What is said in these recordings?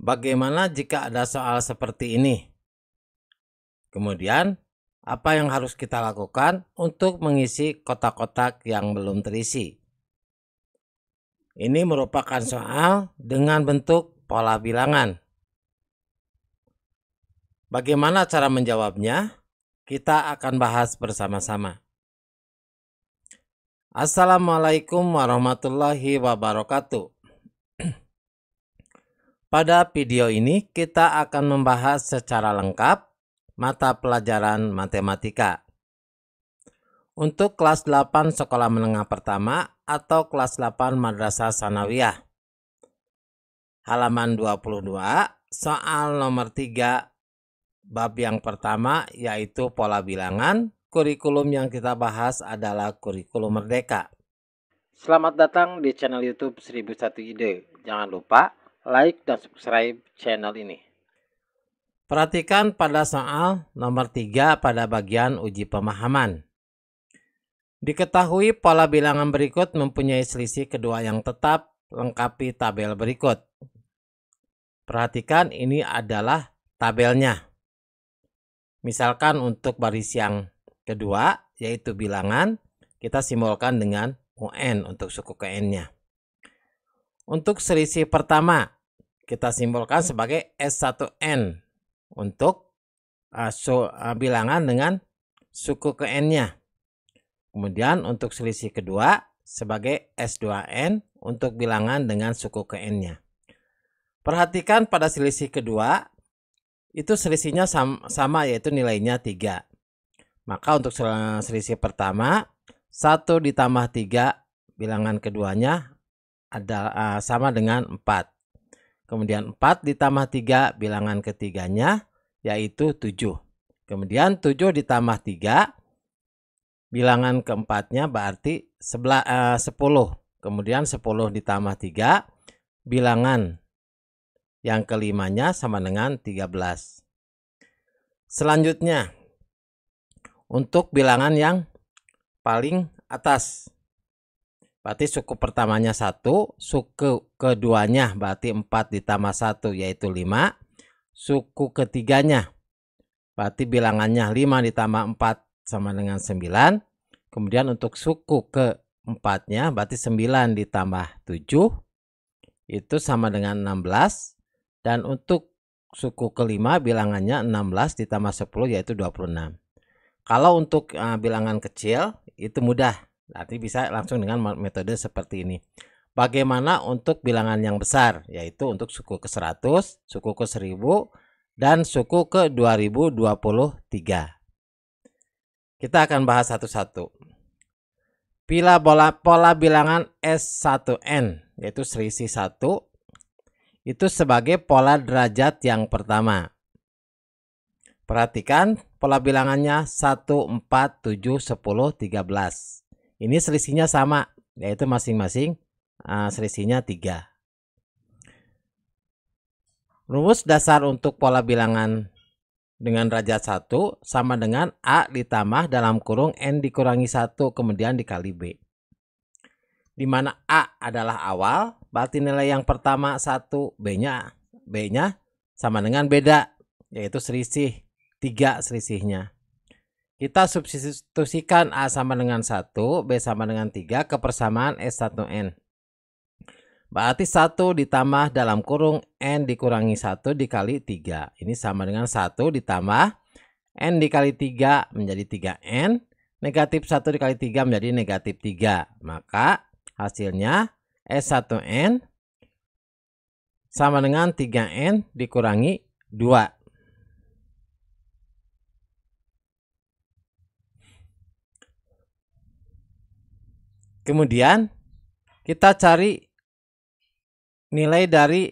Bagaimana jika ada soal seperti ini? Kemudian, apa yang harus kita lakukan untuk mengisi kotak-kotak yang belum terisi? Ini merupakan soal dengan bentuk pola bilangan. Bagaimana cara menjawabnya? Kita akan bahas bersama-sama. Assalamualaikum warahmatullahi wabarakatuh. Pada video ini kita akan membahas secara lengkap mata pelajaran matematika. Untuk kelas 8 sekolah menengah pertama atau kelas 8 madrasah sanawiyah. Halaman 22, soal nomor 3, bab yang pertama yaitu pola bilangan. Kurikulum yang kita bahas adalah kurikulum merdeka. Selamat datang di channel YouTube 1001 Ide. Jangan lupa like dan subscribe channel ini. Perhatikan pada soal nomor 3 pada bagian uji pemahaman. Diketahui pola bilangan berikut mempunyai selisih kedua yang tetap, lengkapi tabel berikut. Perhatikan ini adalah tabelnya. Misalkan untuk baris yang kedua yaitu bilangan, kita simbolkan dengan UN untuk suku ke N-nya. Untuk selisih pertama, kita simbolkan sebagai S1N untuk bilangan dengan suku ke N-nya. Kemudian untuk selisih kedua sebagai S2N untuk bilangan dengan suku ke N-nya. Perhatikan pada selisih kedua, itu selisihnya sama yaitu nilainya 3. Maka untuk selisih pertama, 1 ditambah 3 bilangan keduanya ada sama dengan 4. Kemudian 4 ditambah 3 bilangan ketiganya yaitu 7. Kemudian 7 ditambah 3 bilangan keempatnya berarti 10. Kemudian 10 ditambah 3 bilangan yang kelimanya sama dengan 13. Selanjutnya, untuk bilangan yang paling atas, berarti suku pertamanya 1, suku keduanya berarti 4 ditambah 1 yaitu 5, suku ketiganya berarti bilangannya 5 ditambah 4 sama dengan 9, kemudian untuk suku keempatnya berarti 9 ditambah 7 itu sama dengan 16, dan untuk suku kelima bilangannya 16 ditambah 10 yaitu 26. Kalau untuk bilangan kecil itu mudah, berarti bisa langsung dengan metode seperti ini. Bagaimana untuk bilangan yang besar, yaitu untuk suku ke 100, suku ke 1000, dan suku ke 2023. Kita akan bahas satu-satu. Bila pola bilangan S1N, yaitu selisih 1, itu sebagai pola derajat yang pertama. Perhatikan pola bilangannya 1, 4, 7, 10, 13. Ini selisihnya sama, yaitu masing-masing selisihnya 3. Rumus dasar untuk pola bilangan dengan derajat 1 sama dengan A ditambah dalam kurung N dikurangi 1 kemudian dikali B. Di mana A adalah awal, berarti nilai yang pertama 1, B-nya sama dengan beda, yaitu selisih 3 selisihnya. Kita substitusikan A sama dengan 1, B sama dengan 3 ke persamaan S1N. Berarti 1 ditambah dalam kurung N dikurangi 1 dikali 3. Ini sama dengan 1 ditambah N dikali 3 menjadi 3N. Negatif 1 dikali 3 menjadi negatif 3. Maka hasilnya S1N sama dengan 3N dikurangi 2. Kemudian kita cari nilai dari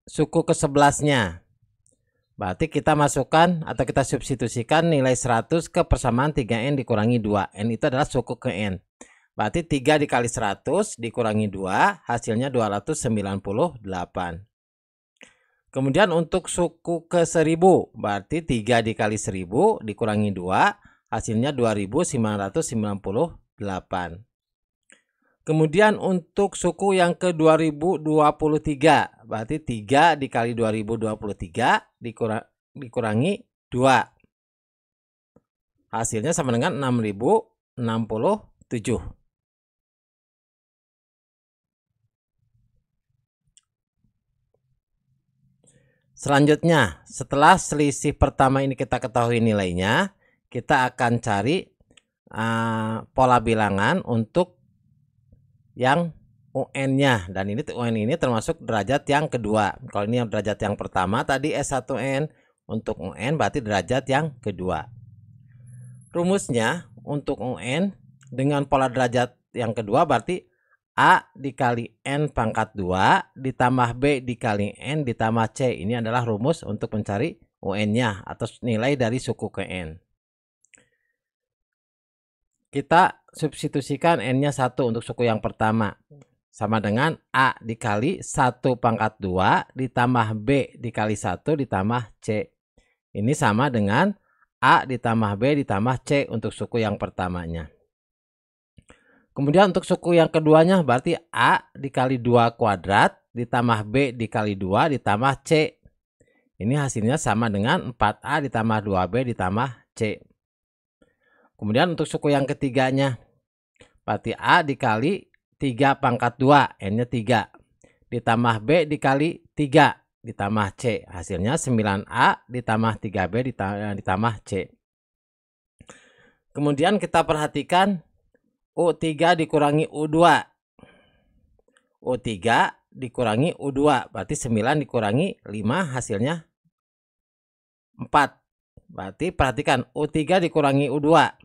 suku ke-11-nya. Berarti kita masukkan atau kita substitusikan nilai 100 ke persamaan 3N dikurangi 2. N itu adalah suku ke N. Berarti 3 dikali 100 dikurangi 2 hasilnya 298. Kemudian untuk suku ke 1000 berarti 3 dikali 1000 dikurangi 2 hasilnya 2998. Kemudian untuk suku yang ke 2023, berarti 3 dikali 2023 dikurangi 2. Hasilnya sama dengan 6067. Selanjutnya, setelah selisih pertama ini kita ketahui nilainya, kita akan cari pola bilangan untuk yang UN-nya, dan ini UN ini termasuk derajat yang kedua. Kalau ini yang derajat yang pertama tadi S1N, untuk UN berarti derajat yang kedua. Rumusnya untuk UN dengan pola derajat yang kedua berarti A dikali N pangkat 2 ditambah B dikali N ditambah C. Ini adalah rumus untuk mencari UN-nya atau nilai dari suku ke N. Kita substitusikan N-nya 1 untuk suku yang pertama. Sama dengan A dikali 1 pangkat 2 ditambah B dikali 1 ditambah C. Ini sama dengan A ditambah B ditambah C untuk suku yang pertamanya. Kemudian untuk suku yang keduanya berarti A dikali 2 kuadrat ditambah B dikali 2 ditambah C. Ini hasilnya sama dengan 4A ditambah 2B ditambah C. Kemudian untuk suku yang ketiganya berarti A dikali 3 pangkat 2, N-nya 3, ditambah B dikali 3 ditambah C. Hasilnya 9A ditambah 3B ditambah C. Kemudian kita perhatikan U3 dikurangi U2. U3 dikurangi U2 berarti 9 dikurangi 5 hasilnya 4. Berarti perhatikan U3 dikurangi U2.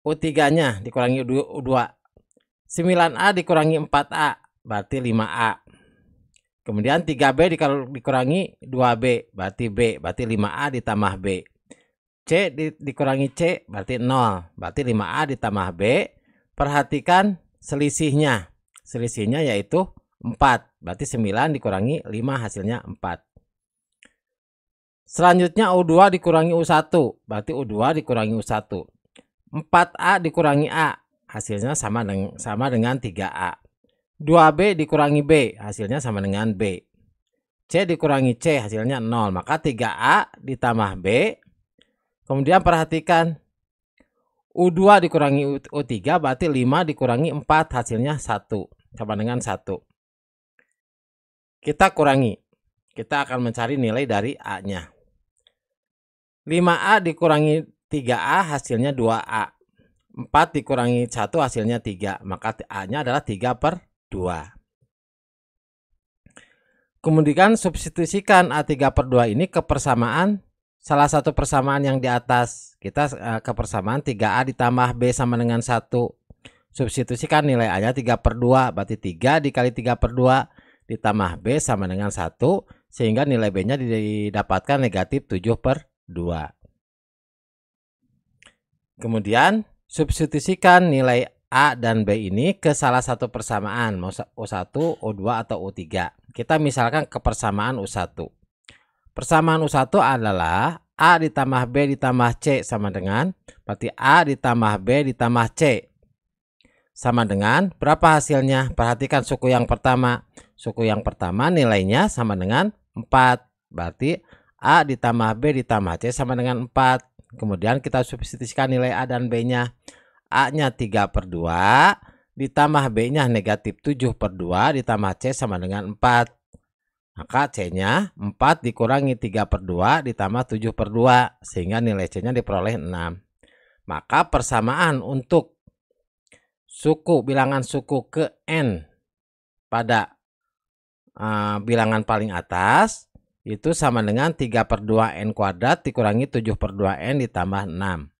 U3-nya dikurangi U2. 9A dikurangi 4A berarti 5A. Kemudian 3B dikurangi 2B berarti B, berarti 5A ditambah B. C dikurangi C berarti 0, berarti 5A ditambah B. Perhatikan selisihnya. Selisihnya yaitu 4, berarti 9 dikurangi 5 hasilnya 4. Selanjutnya U2 dikurangi U1, berarti U2 dikurangi U1. 4A dikurangi A, hasilnya sama dengan 3A. 2B dikurangi B, hasilnya sama dengan B. C dikurangi C, hasilnya 0, maka 3A ditambah B. Kemudian perhatikan U2 dikurangi U3 berarti 5 dikurangi 4 hasilnya 1, sama dengan 1. Kita kurangi, kita akan mencari nilai dari A-nya. 5A dikurangi 3A hasilnya 2A. 4 dikurangi 1 hasilnya 3, maka A-nya adalah 3/2. Kemudian substitusikan A3/2 ini ke persamaan, salah satu persamaan yang di atas. Kita ke persamaan 3A ditambah B sama dengan 1. Substitusikan nilai A-nya 3/2, berarti 3 dikali 3/2 ditambah B sama dengan 1, sehingga nilai B-nya didapatkan negatif 7/2. Kemudian substitusikan nilai A dan B ini ke salah satu persamaan, mau U1, U2 atau U3. Kita misalkan ke persamaan U1. Persamaan U1 adalah A ditambah B ditambah C sama dengan, berarti A ditambah B ditambah C sama dengan berapa hasilnya? Perhatikan suku yang pertama. Suku yang pertama nilainya sama dengan 4, berarti A ditambah B ditambah C sama dengan 4. Kemudian kita substitusikan nilai A dan B-nya. A-nya 3/2 ditambah B-nya negatif 7/2 ditambah C sama dengan 4. Maka C-nya 4 dikurangi 3/2 ditambah 7/2, sehingga nilai C-nya diperoleh 6. Maka persamaan untuk bilangan suku ke N pada bilangan paling atas itu sama dengan 3/2 N kuadrat dikurangi 7/2 N ditambah 6.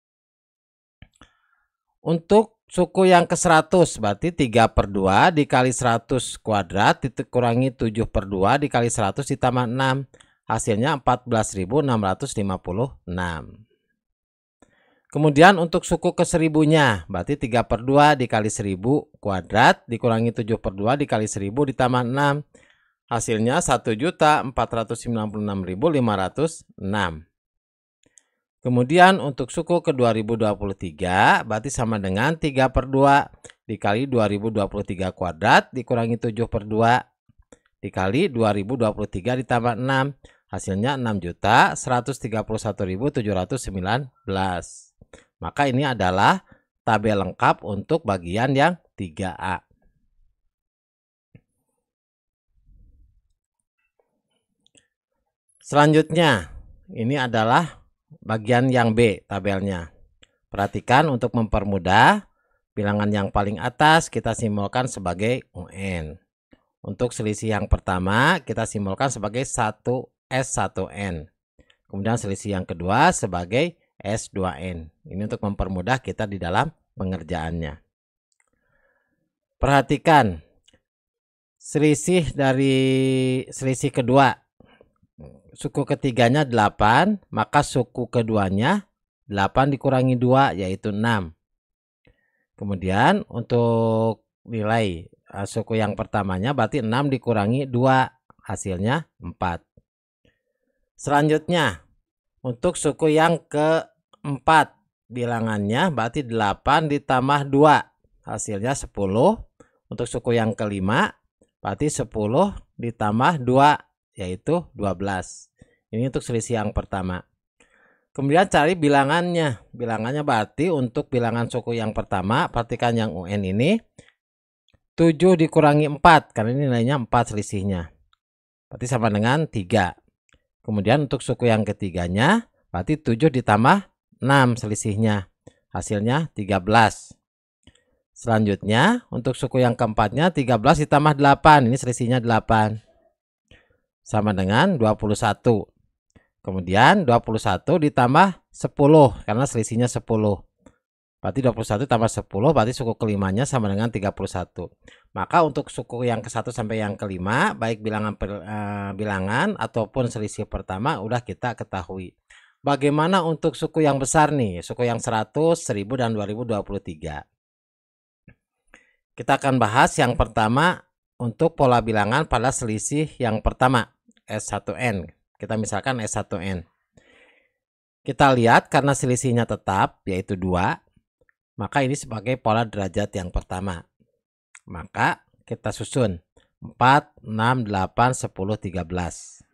Untuk suku yang ke 100 berarti 3/2 dikali 100 kuadrat dikurangi 7/2 dikali 100 ditambah 6. Hasilnya 14.656. Kemudian untuk suku ke 1000-nya berarti 3/2 dikali 1000 kuadrat dikurangi 7/2 dikali 1000 ditambah 6. Hasilnya 1.496.506. Kemudian untuk suku ke 2023 berarti sama dengan 3/2 dikali 2023 kuadrat dikurangi 7/2 dikali 2023 ditambah 6. Hasilnya 6.131.719. Maka ini adalah tabel lengkap untuk bagian yang 3A. Selanjutnya, ini adalah bagian yang B tabelnya. Perhatikan untuk mempermudah, bilangan yang paling atas kita simbolkan sebagai UN. Untuk selisih yang pertama kita simbolkan sebagai 1S1N. Kemudian selisih yang kedua sebagai S2N. Ini untuk mempermudah kita di dalam pengerjaannya. Perhatikan selisih dari selisih kedua. Suku ketiganya 8, maka suku keduanya 8 dikurangi 2 yaitu 6. Kemudian untuk nilai suku yang pertamanya berarti 6 dikurangi 2 hasilnya 4. Selanjutnya untuk suku yang keempat bilangannya berarti 8 ditambah 2 hasilnya 10. Untuk suku yang kelima berarti 10 ditambah 2 yaitu 12. Ini untuk selisih yang pertama. Kemudian cari bilangannya. Bilangannya berarti untuk bilangan suku yang pertama, perhatikan yang UN ini 7 dikurangi 4 karena ini nilainya 4 selisihnya. Berarti sama dengan 3. Kemudian untuk suku yang ketiganya berarti 7 ditambah 6 selisihnya. Hasilnya 13. Selanjutnya untuk suku yang keempatnya 13 ditambah 8. Ini selisihnya 8. Sama dengan 21. Kemudian 21 ditambah 10 karena selisihnya 10. Berarti 21 tambah 10 berarti suku kelimanya sama dengan 31. Maka untuk suku yang ke-1 sampai yang kelima baik bilangan ataupun selisih pertama udah kita ketahui. Bagaimana untuk suku yang besar nih? Suku yang 100, 1000 dan 2023. Kita akan bahas yang pertama untuk pola bilangan pada selisih yang pertama S1N. Kita misalkan S1N. Kita lihat karena selisihnya tetap yaitu 2, maka ini sebagai pola derajat yang pertama. Maka kita susun 4, 6, 8, 10, 13.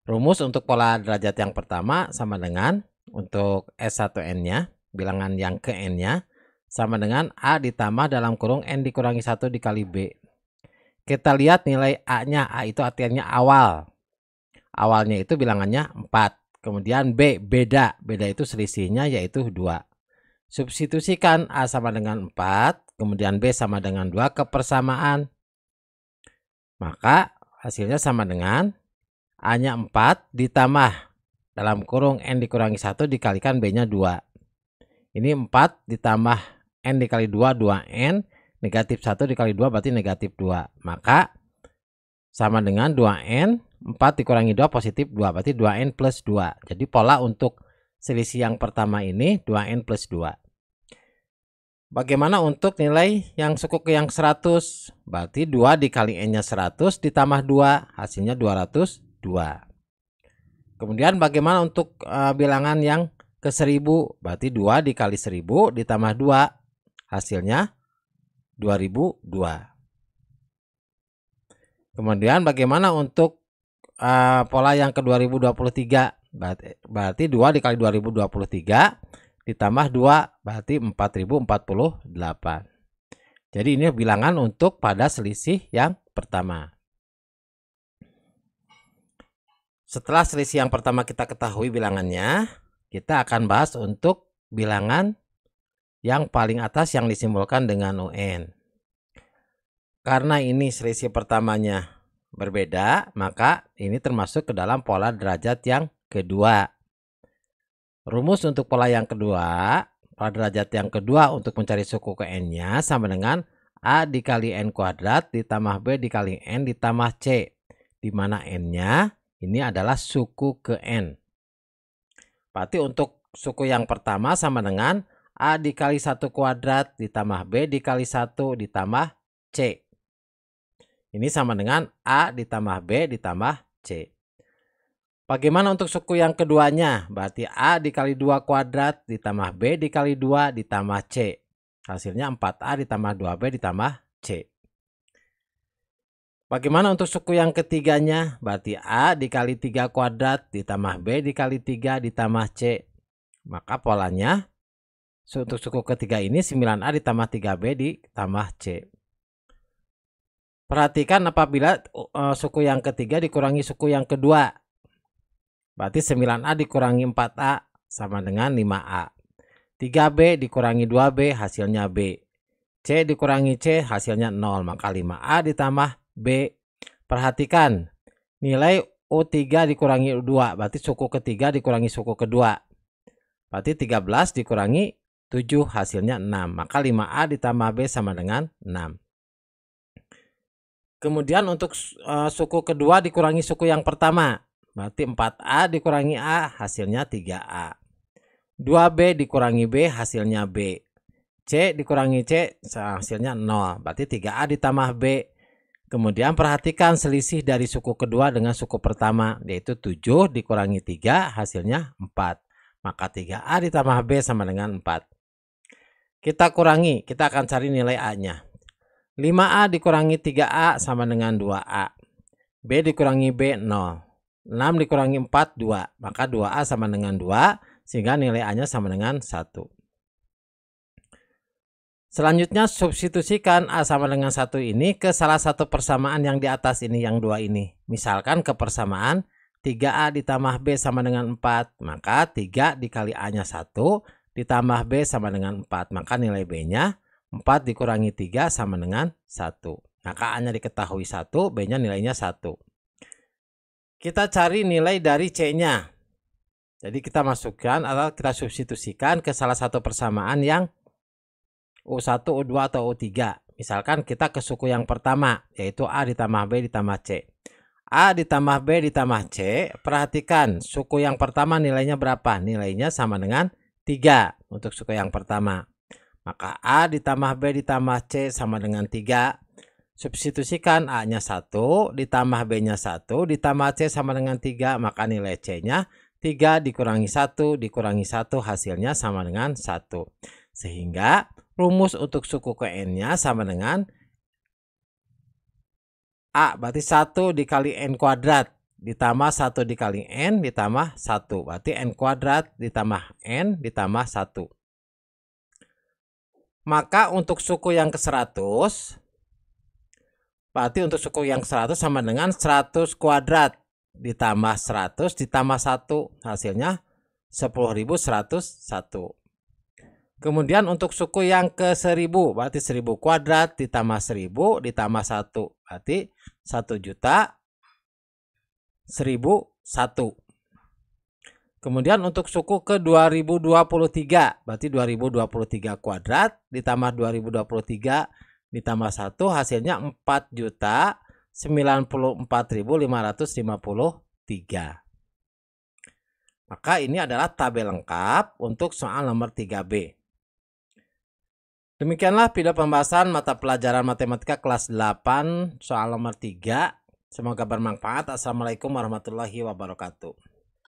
Rumus untuk pola derajat yang pertama sama dengan untuk S1N-nya, bilangan yang ke N-nya, sama dengan A ditambah dalam kurung N dikurangi 1 dikali B. Kita lihat nilai A-nya. A itu artinya awal. Awalnya itu bilangannya 4. Kemudian B, beda. Beda itu selisihnya yaitu 2. Substitusikan A sama dengan 4. Kemudian B sama dengan 2 ke persamaan. Maka hasilnya sama dengan A-nya 4 ditambah dalam kurung N dikurangi 1 dikalikan B-nya 2. Ini 4 ditambah N dikali 2, 2N. Negatif 1 dikali 2 berarti negatif 2. Maka sama dengan 2N. 4 dikurangi 2 positif 2. Berarti 2N plus 2. Jadi pola untuk selisih yang pertama ini 2N plus 2. Bagaimana untuk nilai yang suku ke yang 100? Berarti 2 dikali N-nya 100 ditambah 2. Hasilnya 202. Kemudian bagaimana untuk bilangan yang ke 1000? Berarti 2 dikali 1000 ditambah 2. Hasilnya 2002. Kemudian bagaimana untuk pola yang ke 2023? Berarti 2 dikali 2023 ditambah 2 berarti 4048. Jadi ini bilangan untuk pada selisih yang pertama. Setelah selisih yang pertama kita ketahui bilangannya, kita akan bahas untuk bilangan yang paling atas yang disimbolkan dengan UN. Karena ini selisih pertamanya berbeda, maka ini termasuk ke dalam pola derajat yang kedua. Rumus untuk pola yang kedua, pola derajat yang kedua untuk mencari suku ke N-nya sama dengan A dikali N kuadrat ditambah B dikali N ditambah C. Di mana N-nya ini adalah suku ke N. Berarti untuk suku yang pertama sama dengan A dikali 1 kuadrat ditambah B dikali 1 ditambah C. Ini sama dengan A ditambah B ditambah C. Bagaimana untuk suku yang keduanya? Berarti A dikali 2 kuadrat ditambah B dikali 2 ditambah C. Hasilnya 4A ditambah 2B ditambah C. Bagaimana untuk suku yang ketiganya? Berarti A dikali 3 kuadrat ditambah B dikali 3 ditambah C. Maka polanya untuk suku ketiga ini 9A ditambah 3B ditambah C. Perhatikan apabila suku yang ketiga dikurangi suku yang kedua. Berarti 9A dikurangi 4A sama dengan 5A. 3B dikurangi 2B hasilnya B. C dikurangi C hasilnya 0. Maka 5A ditambah B. Perhatikan nilai U3 dikurangi U2. Berarti suku ketiga dikurangi suku kedua. Berarti 13 dikurangi 7 hasilnya 6. Maka 5A ditambah B sama dengan 6. Kemudian untuk suku kedua dikurangi suku yang pertama. Berarti 4A dikurangi A hasilnya 3A. 2B dikurangi B hasilnya B. C dikurangi C hasilnya 0. Berarti 3A ditambah B. Kemudian perhatikan selisih dari suku kedua dengan suku pertama. Yaitu 7 dikurangi 3 hasilnya 4. Maka 3A ditambah B sama dengan 4. Kita kurangi. Kita akan cari nilai A-nya. 5A dikurangi 3A sama dengan 2A. B dikurangi B 0. 6 dikurangi 4, 2. Maka 2A sama dengan 2, sehingga nilai A-nya sama dengan 1. Selanjutnya substitusikan A sama dengan 1 ini ke salah satu persamaan yang di atas ini, yang 2 ini. Misalkan ke persamaan 3A ditambah B sama dengan 4. Maka 3 dikali A-nya 1, ditambah B sama dengan 4. Maka nilai B-nya 4 dikurangi 3 sama dengan 1. Maka A-nya diketahui 1, B-nya nilainya 1. Kita cari nilai dari C-nya. Jadi kita masukkan atau kita substitusikan ke salah satu persamaan yang U1, U2 atau U3. Misalkan kita ke suku yang pertama, yaitu A ditambah B ditambah C. A ditambah B ditambah C, perhatikan suku yang pertama nilainya berapa? Nilainya sama dengan 3 untuk suku yang pertama. Maka A ditambah B ditambah C sama dengan 3. Substitusikan A-nya 1, ditambah B-nya 1, ditambah C sama dengan 3, maka nilai C-nya 3 dikurangi 1, dikurangi 1 hasilnya sama dengan 1. Sehingga rumus untuk suku ke N-nya sama dengan A, berarti 1 dikali N kuadrat, ditambah 1 dikali N, ditambah 1. Berarti N kuadrat ditambah N, ditambah 1. Maka untuk suku yang ke-100, berarti untuk suku yang 100 sama dengan 100 kuadrat ditambah 100 ditambah 1. Hasilnya 10.101. Kemudian untuk suku yang ke-1000, berarti 1000 kuadrat ditambah 1000 ditambah 1. Berarti 1.100.001. Kemudian untuk suku ke-2023, berarti 2023 kuadrat ditambah 2023 ditambah 1 hasilnya 4.094.553. Maka ini adalah tabel lengkap untuk soal nomor 3B. Demikianlah video pembahasan mata pelajaran matematika kelas 8 soal nomor 3. Semoga bermanfaat. Assalamualaikum warahmatullahi wabarakatuh.